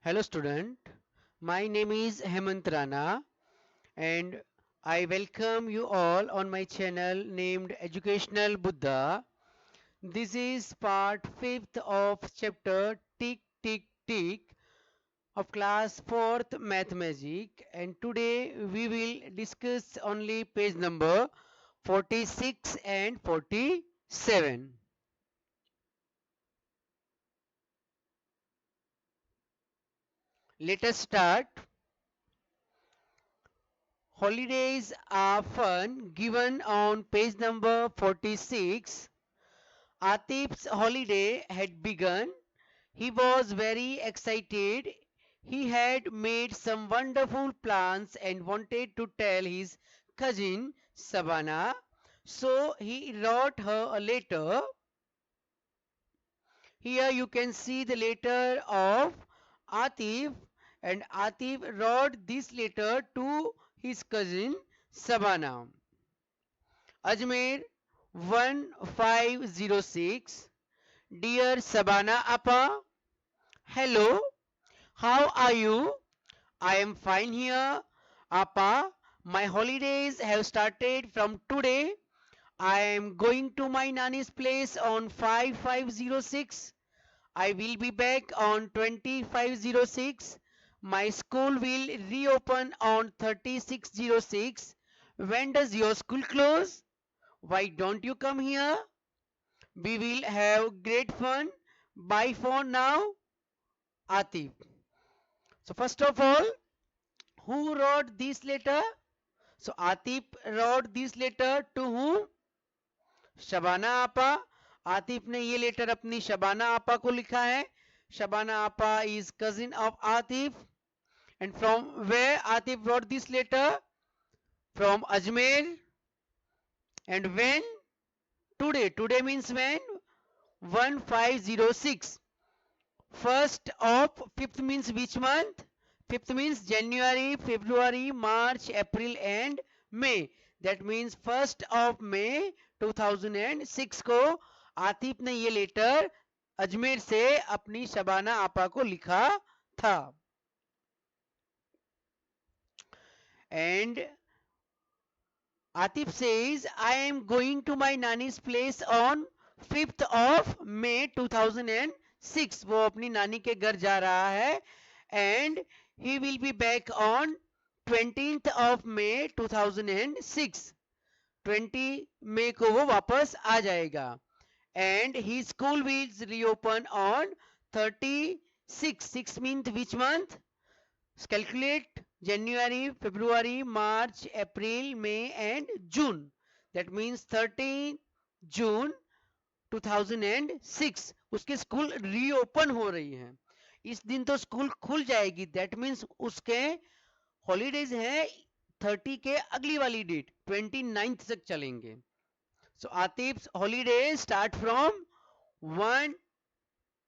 Hello student, my name is Hemant Rana and I welcome you all on my channel named Educational Buddha. This is part 5th of chapter Tick Tick Tick of class 4th Math Magic, and today we will discuss only page number 46 and 47. Let us start. Holidays are fun given on page number 46. Atif's holiday had begun. He was very excited. He had made some wonderful plans and wanted to tell his cousin Savannah. So he wrote her a letter. Here you can see the letter of Atif, and Atif wrote this letter to his cousin Savannah. Ajmer 1506. Dear Sabana Appa, hello, how are you? I am fine here. Appa, my holidays have started from today. I am going to my nanny's place on 5506. I will be back on 2506. My school will reopen on 3606. When does your school close? Why don't you come here? We will have great fun. Bye for now, Atif. So first of all, who wrote this letter? So Atif wrote this letter to whom? Shabana आपा. आतिफ ने ये letter अपनी शबाना आपा को लिखा है. शबाना आपा is cousin of Atif. And from where Atif wrote this letter? From Ajmer. And when? Today. Today means when? 1506. First of fifth means which month? Fifth means January, February, March, April and May. That means 1st of May 2006 को आतिफ ने ये letter Ajmer से अपनी शबाना आपा को लिखा था. And Atif says, I am going to my nanny's place on 5th of May 2006. वो अपनी नानी के घर जा रहा है. And he will be back on 20th of May 2006. 20 मई को वो वापस आ जाएगा. And his school will reopen on 36. 6 means which month? Calculate January, February, March, April, May and June. That means 13 June 2006 उसके स्कूल रीओपन हो रही है. इस दिन तो स्कूल खुल जाएगी. दैट मीन्स उसके हॉलीडेज हैं 30 के अगली वाली डेट 29th तक चलेंगे. सो आतिफ्स holiday start from 1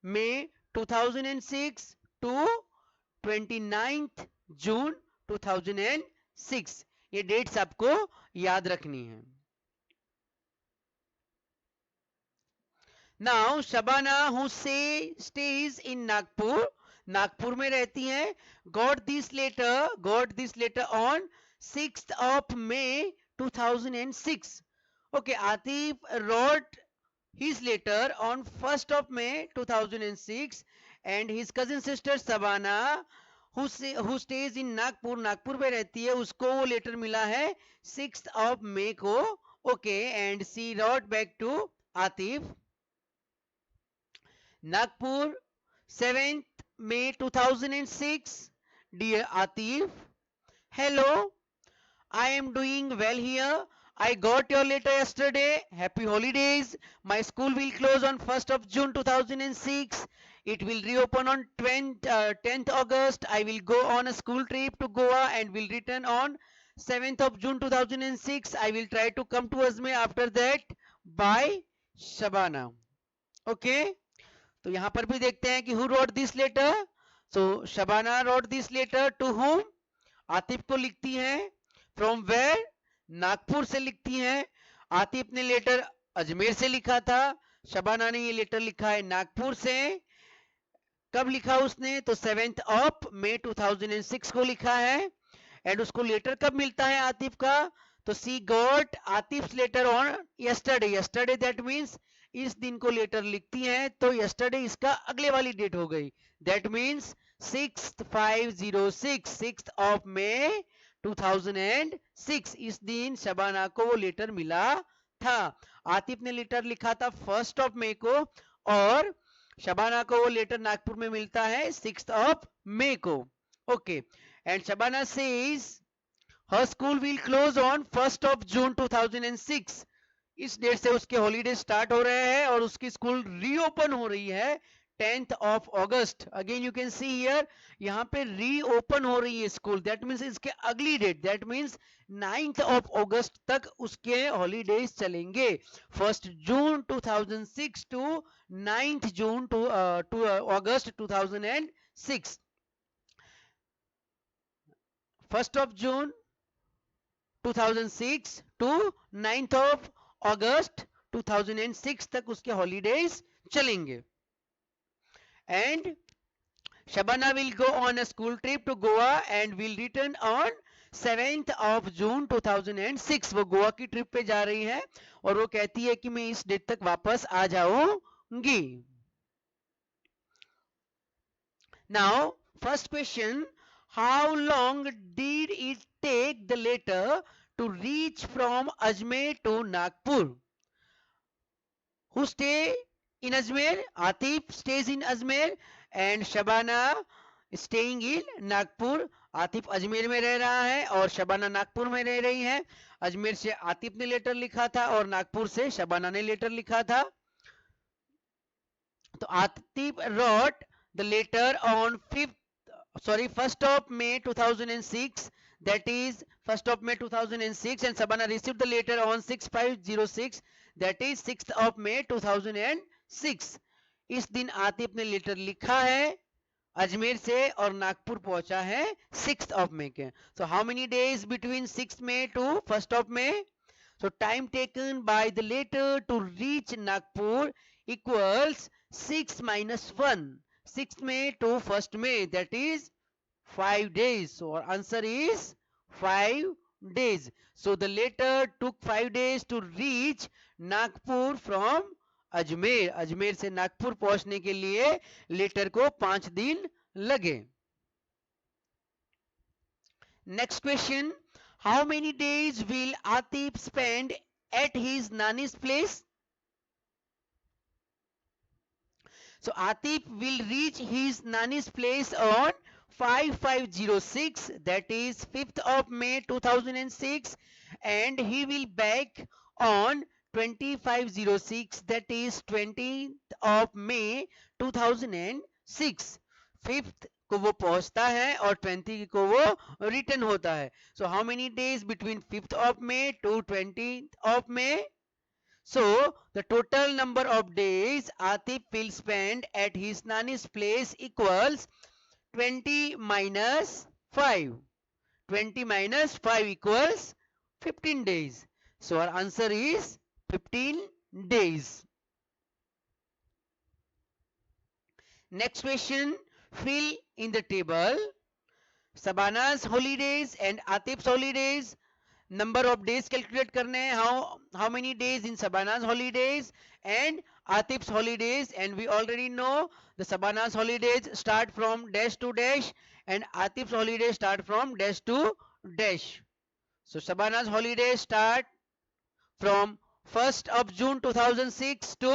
May 2006 to 29th June 2006. ये डेट्स आपको याद रखनी है. नाउ शबाना हु स्टेज इन नागपुर, नागपुर में रहती हैं, got this later on 6th of May 2006. Okay, Atif wrote his letter on 1st of May 2006 and his cousin sister Sabana who stays in Nagpur, Nagpur में रहती है, उसको वो लेटर मिला है 6th of May को. Okay, and she wrote back to Atif. Nagpur, 7th May 2006. Dear Atif, hello, I am doing well here. I got your letter yesterday. Happy holidays. My school will close on 1st of June 2006. It will reopen on 10th August. I will go on a school trip to Goa and will return on 7th of June 2006. I will try to come to Ajmer after that. Bye, Shabana. Okay. तो यहां पर भी देखते हैं कि who wrote this letter. So Shabana wrote this letter to whom? Atif को लिखती हैं. From where? नागपुर से लिखती हैं. आतिफ ने लेटर अजमेर से लिखा था. शबाना ने ये लेटर लिखा है नागपुर से. कब लिखा उसने, तो 7th ऑफ मई 2006 को लिखा है। एंड उसको लेटर कब मिलता है आतिफ का, तो she got Atif letter on yesterday. Yesterday that means इस दिन को लेटर लिखती है, तो यस्टरडे इसका अगले वाली डेट हो गई, that means 6506, 6th of May 2006, इस दिन शबाना को वो लेटर मिला था। आतिफ ने लेटर लिखा था 1st ऑफ मई को, और शबाना को वो लेटर नागपुर में मिलता है 6th ऑफ मई को। Okay, and Shabana says her school will close on 1st of June 2006, इस डेट से उसके हॉलीडे स्टार्ट हो रहे हैं और उसकी स्कूल रीओपन हो रही है 10th of August. Again you can see here, यहाँ पे रीओपन हो रही है स्कूल, दैट मीन्स इसके अगली date, that means 9th of अगस्त तक उसके हॉलीडेज चलेंगे, 1st June 2006 to 9th June to अगस्त 2006। 1st of June 2006 to 9th of अगस्त 2006 तक उसके हॉलीडेज चलेंगे। And Shabana will go on a school trip to Goa and will return on 7th of June 2006। वो गोवा की ट्रिप पे जा रही है और वो कहती है कि मैं इस डेट तक वापस आ जाऊंगी। Now first question, how long did it take the letter to reach from Ajmer to Nagpur? Who stay in Ajmer? Atif stays in Ajmer and Shabana staying in Nagpur. Atif Ajmer में रह रहा है और शबाना नागपुर में रह रही है। अजमेर से आतिफ ने लेटर लिखा था और नागपुर से शबाना ने लेटर लिखा था। तो Atif wrote the letter on 1st of May 2006, that is 1st of May 2006, and Shabana received the letter on 6506, that is 6th of May 2006। इस दिन आतिफ ने लेटर लिखा है अजमेर से और नागपुर पहुंचा है 6th of May के। So how many days between 6th May to 1st of May? So time taken by the letter to reach Nagpur equals 6 minus 1, 6th May to 1st May, that is 5 days. So our answer is 5 days. So the letter took 5 days to reach Nagpur from Ajmer. Ajmer से नागपुर पहुंचने के लिए letter को 5 दिन लगे। Next question, how many days will Atif spend at his nannies place? So Atif will reach his Nani's place on 5506, that is 5th of May 2006, and he will back on 2506, that is 20th of May 2006। 5th को वो पहुंचता है और 20 को वो return होता है। So how many days between 5th of May to 20th of May? So the total number of days Atif will spend at his Nani's place equals 20 minus 5. 20 minus 5 equals 15 days. So our answer is 15 days. Next question, fill in the table Sabana's holidays and Atif's holidays. Number of days calculate करने हैं, how many days in Sabana's holidays and Atif's holidays, and we already know the Sabana's holidays start from dash to dash and Atif's holidays start from dash to dash. So Sabana's holidays start from 1st of June 2006 to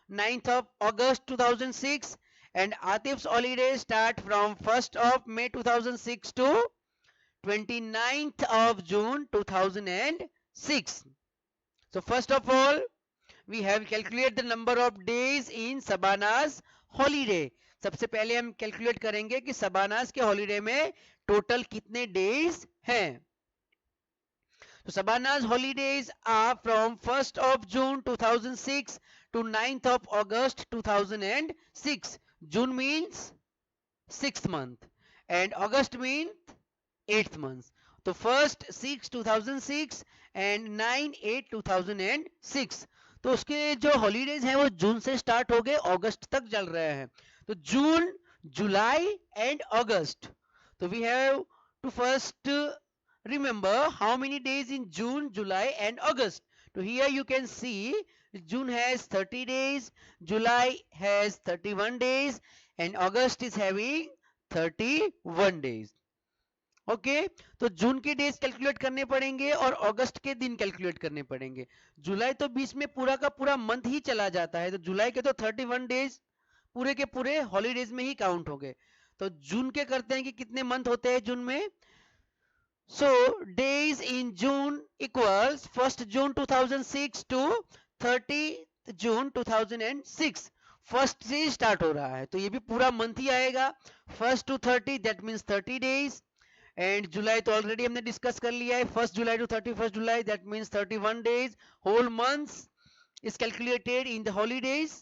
9th of August 2006, and Atif's holidays start from 1st of May 2006 to 29th of June 2006. So first of all, we have calculated the number of days in Sabana's holiday. सबसे पहले हम calculate करेंगे कि Sabana's के holiday में total कितने days हैं। So Sabana's holidays are from 1st of June 2006 to 9th of August 2006. June means 6th month and August means 8th month. तो 1st 6 2006 and 9 8 2006, तो उसके जो हॉलीडेज हैं वो जून से स्टार्ट हो गए अगस्त तक चल रहे हैं। तो जून July and August. So we have to first remember how many days in June, July and August. So here you can see June has 30 days, July has 31 days and August is having 31 days. Okay तो जून के days calculate करने पड़ेंगे और अगस्त के दिन calculate करने पड़ेंगे. जुलाई तो बीच में पूरा का पूरा मंथ ही चला जाता है, तो जुलाई के तो 31 डेज पूरे के पूरे हॉलीडेज में ही काउंट हो गए. तो जून के करते हैं कि कितने मंथ होते हैं जून में. So days in June equals 1 June 2006 to 30 June 2006. First से स्टार्ट हो रहा है तो ये भी पूरा मंथ ही आएगा. 1 to 30 that means 30 days. And July तो ऑलरेडी हमने डिस्कस कर लिया है. 1 July to 31 July that means 31 days. Whole months is calculated in the holidays.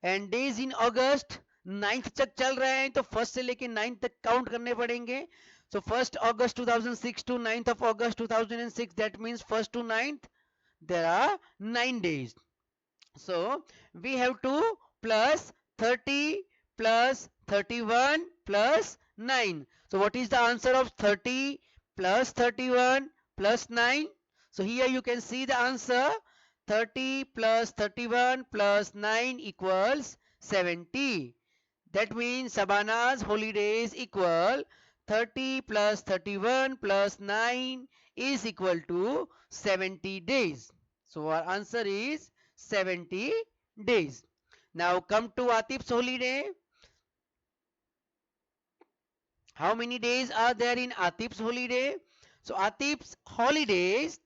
And days in August 9th तक चल रहे हैं तो 1 से लेके 9th तक काउंट करने पड़ेंगे. So 1st August 2006 to 9th of August 2006 that means 1st to 9th there are 9 days. So we have to plus 30 plus 31 plus 9. So what is the answer of 30 plus 31 plus 9? So here you can see the answer. 30 plus 31 plus 9 equals 70. That means Sabana's holidays equal 30 plus 31 plus 9 is equal to 70 days. So our answer is 70 days. Now come to Atif's holiday. How many days are there in Atif's holiday? So Atif's holidays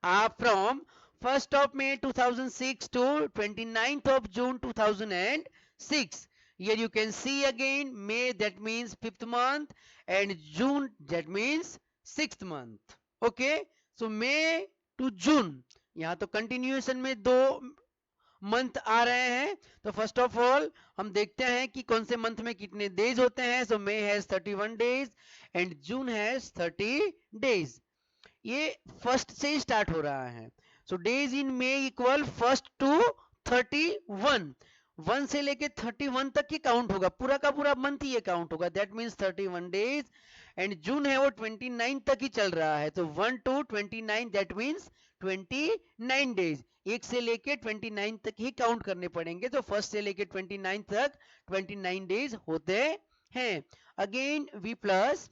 are from 1st of May 2006 to 29th of June 2006. Here you can see again May that means 5th month and June that means 6th month. Okay, so May to June यहाँ तो continuation में दो month आ रहे हैं. तो first of all हम देखते हैं कि कौन से मंथ में कितने डेज होते हैं. So May has 31 days and June has 30 days. ये फर्स्ट से स्टार्ट हो रहा है. So days in May equal 1st to 31. 1 से लेके 31 तक ही काउंट होगा, पूरा का पूरा मंथ ही ये काउंट होगा. That means 31 days. एंड जून है वो 29 तक ही चल रहा है. तो 1 to 29 दैट मीन्स 29 डेज. 1 से लेके 29 तक ही काउंट करने पड़ेंगे. तो 1st से लेके 29 तक 29 डेज होते हैं. Again we plus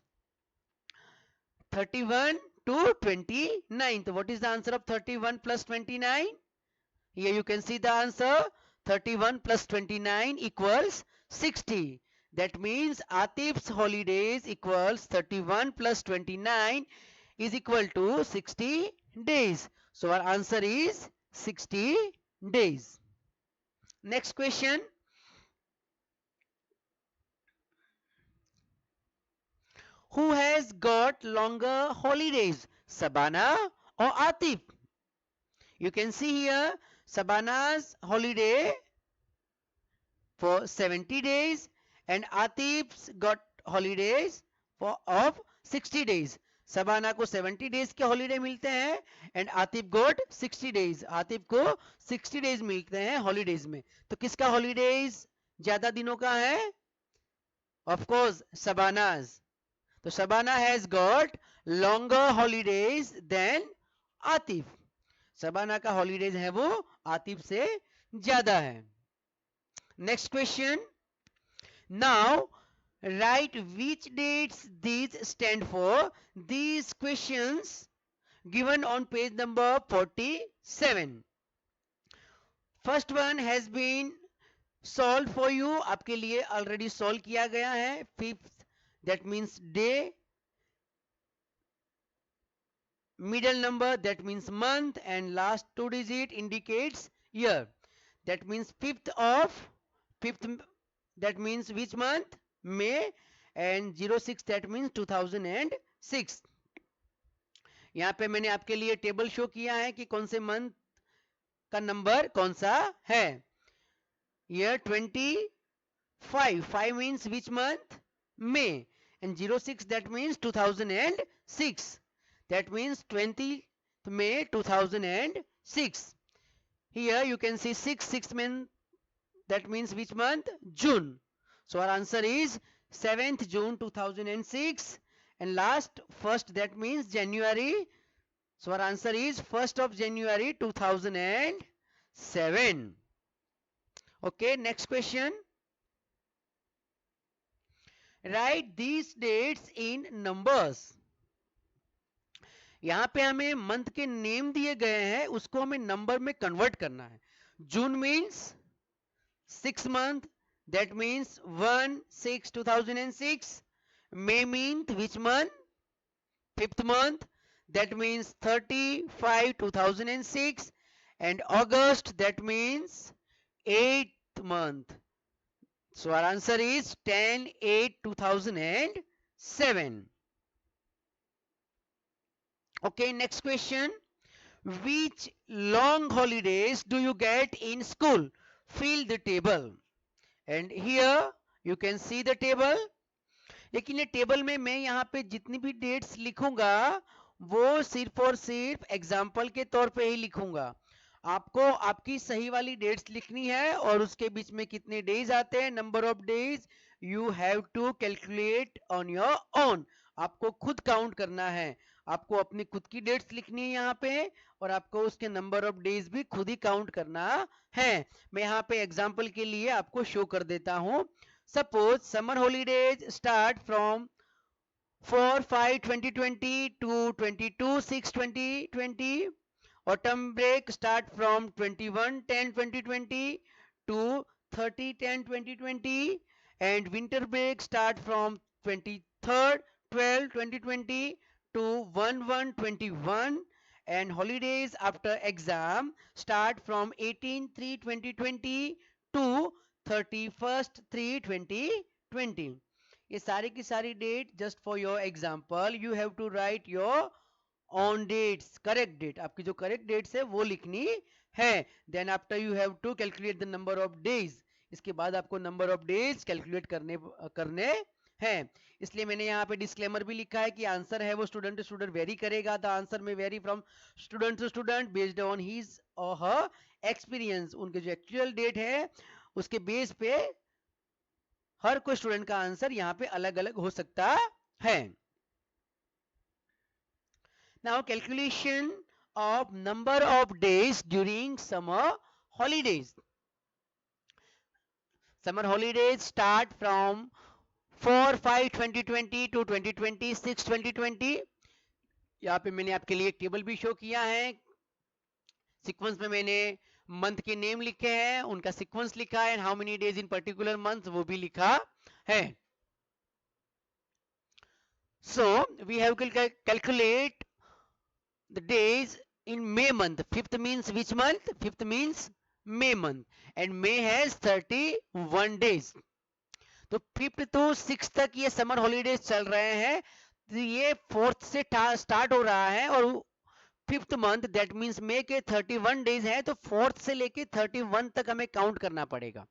31 to 29. So what is the answer of 31 plus 29? Here you can see the answer. 31 plus 29 equals 60. That means Atif's holidays equals 31 plus 29 is equal to 60 days. So our answer is 60 days. Next question. Who has got longer holidays, Sabana or Atif? You can see here Sabana's holiday for 70 days and Atif's got holidays for of 60 days. Sabana को 70 days के holiday मिलते हैं and Atif got 60 days. Atif को 60 days मिलते हैं holidays में. तो किसका holidays ज्यादा दिनों का है? Of course Sabana's. तो Sabana has got longer holidays than Atif. Sabana का holidays है वो Atif से ज्यादा है. Next question. Now write which dates these stand for. These questions given on page number 47. First one has been solved for you. आपके लिए already solve किया गया है. 5th that means day. Middle number that means month and last 2 digit indicates year. That means 5th that means which month? May. And 06 that means 2006. यहाँ पे मैंने आपके लिए टेबल शो किया है कि कौन से मंथ का नंबर कौन सा है. Year 25. 5 means which month? May. And 06 that means 2006. That means 20th May 2006. Here you can see 6 means that means which month? June. So our answer is 7th June 2006, and last first, that means January. So our answer is 1st of January 2007. Okay, next question. Write these dates in numbers. यहाँ पे हमें month के name दिए गए हैं, उसको हमें number में कन्वर्ट करना है. जून means 6 month, that means 1/6/2006. May means which month? 5th month, that means 30/5/2006. And August, that means 8th month. So our answer is 10/8/2007. Okay, next question. Which long holidays do you get in school? Fill the table. And here you can see the table. लेकिन ये table में मैं यहाँ पे जितनी भी dates लिखूंगा वो सिर्फ और सिर्फ एग्जाम्पल के तौर पे ही लिखूंगा. आपको आपकी सही वाली डेट्स लिखनी है और उसके बीच में कितने डेज आते हैं, number of days, you have to calculate on your own. आपको खुद काउंट करना है, आपको अपनी खुद की डेट्स लिखनी है यहाँ पे और आपको उसके नंबर ऑफ डेज भी खुद ही काउंट करना है. मैं यहाँ पे एग्जाम्पल के लिए आपको शो कर देता हूँ. Suppose summer holidays start from 4/5/2020 to 22/6/2020. Autumn break start from 21/10/2020 to 30/10/2020. And winter break start from 23rd 12/2020 to 1/1/21. And holidays after exam start from 18/3/2020 to 31st/3/2020. ये सारी की सारी date just for your example. You have to write your own dates, correct date, आपकी जो correct dates है वो लिखनी है. Then after you have to calculate the number of days. इसके बाद आपको नंबर ऑफ डेज कैलकुलेट करने हैं. इसलिए मैंने यहाँ पे डिस्क्लेमर भी लिखा है कि आंसर है वो स्टूडेंट टू स्टूडेंट वेरी करेगा. द आंसर में vary from student to student based on his और हर एक्सपीरियंस. उनके जो एक्चुअल डेट है उसके बेस पे हर कोई स्टूडेंट का आंसर यहाँ पे अलग अलग हो सकता है. Now calculation of number of days during summer holidays. Summer holidays start from 4/5/2020 to 2020 6/2020. यहाँ पे मैंने आपके लिए एक टेबल भी शो किया है. सीक्वेंस में मैंने मंथ के नेम लिखे हैं, उनका सीक्वेंस लिखा है, and how many days in particular month वो भी लिखा है. So we have calculate the days in May month. 5th means which month? 5th means May month, and May has 31 days. तो 5th to 6th तक ये summer holidays चल रहे हैं. तो ये 4th से स्टार्ट हो रहा है और 5th मंथ दैट मींस मे के 31 डेज है. तो 4th से लेके 31 तक हमें काउंट करना पड़ेगा.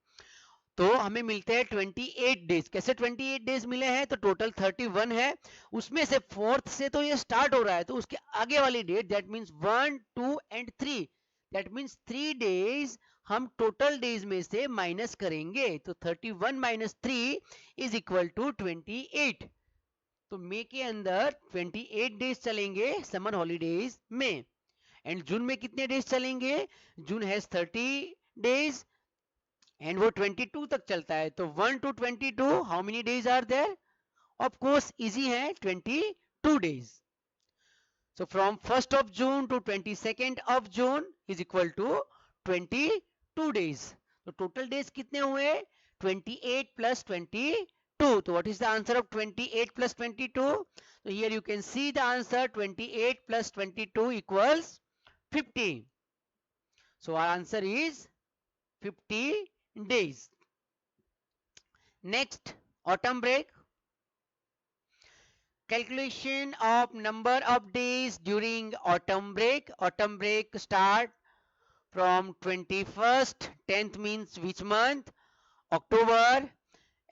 तो हमें मिलते हैं 28 डेज. कैसे 28 डेज मिले हैं? तो टोटल 31 है, उसमें से 4th से तो ये स्टार्ट हो रहा है, तो उसके आगे वाली date that means 1 2 and 3, that means 3 days हम टोटल डेज में से माइनस करेंगे. तो 31 माइनस 3 इज इक्वल टू 28. तो मई के अंदर 28 डेज चलेंगे समर हॉलीडेज में. एंड जून में कितने डेज चलेंगे? जून हैज 30 डेज एंड वो 22 तक चलता है. तो 1 to 22 how many days are there? Of course easy है, 22 days. So from 1st of June to 22nd of June is equal to 22 days. तो total days कितने हुए? 28 plus 22. So what is the answer of 28 plus 22? So here you can see the answer. 28 plus 22 equals 50. So our answer is 50 days. Next, autumn break. Calculation of number of days during autumn break. Autumn break start from 21st. 10th means which month? October.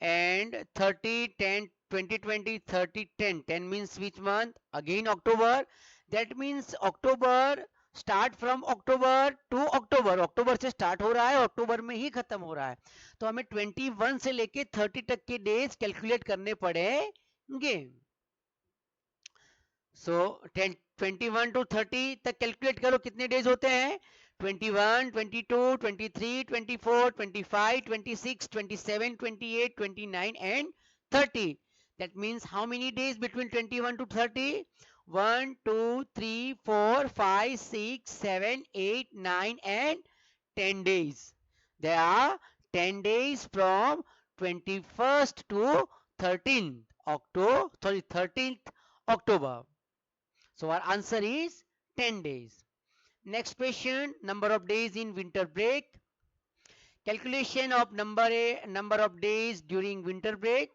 And 30/10/2020 30/10. 10 means which month? Again October. That means October start from October to October, October से start हो रहा है, अक्टूबर में ही खत्म हो रहा है, तो हमें 21 से लेके 30 तक के डेज कैलकुलेट करने पड़ेंगे। सो 21 टू 30 तक कैलकुलेट करो कितने डेज होते हैं, 21, 22, 23, 24, 25, 26, 27, 28, 29 and 30. That means how many days between 21 to 30? 1, 2, 3, 4, 5, 6, 7, 8, 9 and 10 days. There are 10 days from 21st to 13th October, 13th October. So our answer is 10 days. Next question, number of days in winter break. Calculation of number of days during winter break.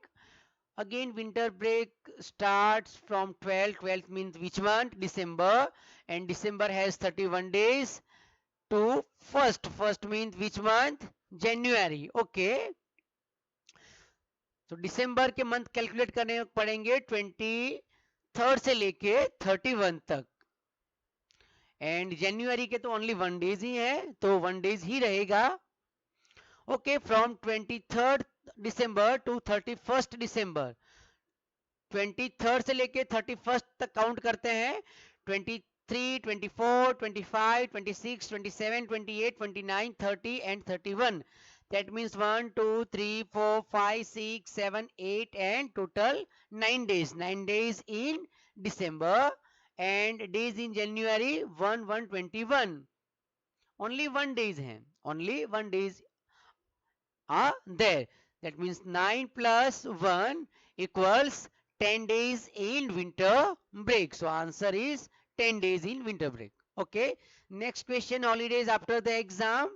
Again, winter break starts from 12. 12 means which month? December. And December has 31 days. To first. First means which month? January. Okay. तो दिसंबर के month calculate करने पड़ेंगे 23rd से लेके 31 तक, and जनवरी के तो only 1 days ही है, तो 1 डेज ही रहेगा। ओके, फ्रॉम 23rd दिसंबर टू 31st दिसंबर, 23rd से लेके 31st तक काउंट करते हैं, 23, 24, 25, 26, 27, 28, 29, 30 and 31. That means 1, 2, 3, 4, 5, 6, 7, 8 and total 9 days. 9 days in December and days in January 1, 1, 21. Only 1 days हैं. Only 1 days are there. That means 9 plus 1 equals 10 days in winter break. So answer is 10 days in winter break. Okay. Next question, holidays after the exam.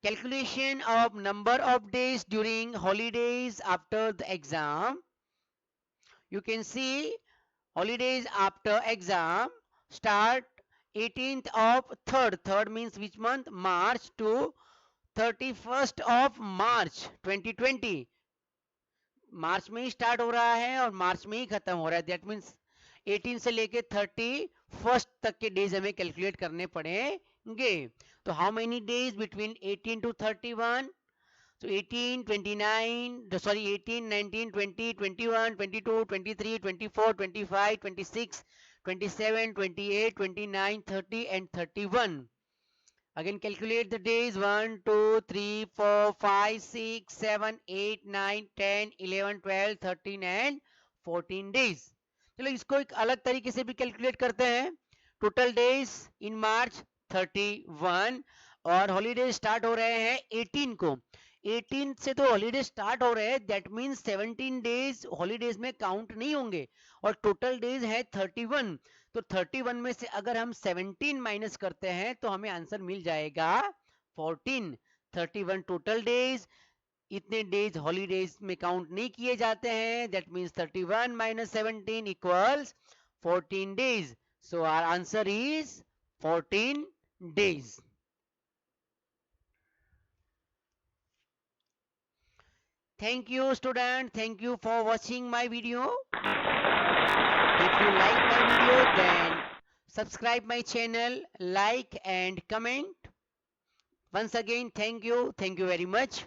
Calculation of number of days during holidays after the exam. You can see holidays after exam start 18th of 3rd. 3rd means which month? March to 31st of March 2020. मार्च में ही start हो रहा है और मार्च में ही खत्म हो रहा है। दैट मीन्स 18 से लेके 31st तक के डेज हमें कैलकुलेट करने पड़ेंगे। तो how many days between 18 to 31? So 18, 29, sorry, 18, 19, 20, 21, 22, 23, 24, 25, 26, 27, 28, 29, 30 and 31. Again calculate the days 1, 2, 3, 4, 5, 6, 7, 8, 9, 10, 11, 12, 13 and 14 days. चलो इसको एक अलग तरीके से भी कैलकुलेट करते हैं। टोटल डेज इन मार्च 31 और हॉलीडे स्टार्ट हो रहे हैं 18 को। 18 से तो हॉलीडे स्टार्ट हो रहे हैं, दैट मीन्स 17 डेज हॉलीडेज में काउंट नहीं होंगे और टोटल डेज है 31। तो 31 में से अगर हम 17 माइनस करते हैं तो हमें आंसर मिल जाएगा 14। 31 टोटल डेज, इतने डेज हॉलीडेज में काउंट नहीं किए जाते हैं, that means 31 minus 17 equals 14 days. So our answer is 14 days. Thank you student, thank you for watching my video. If you like my video then subscribe my channel, like and comment. Once again thank you very much.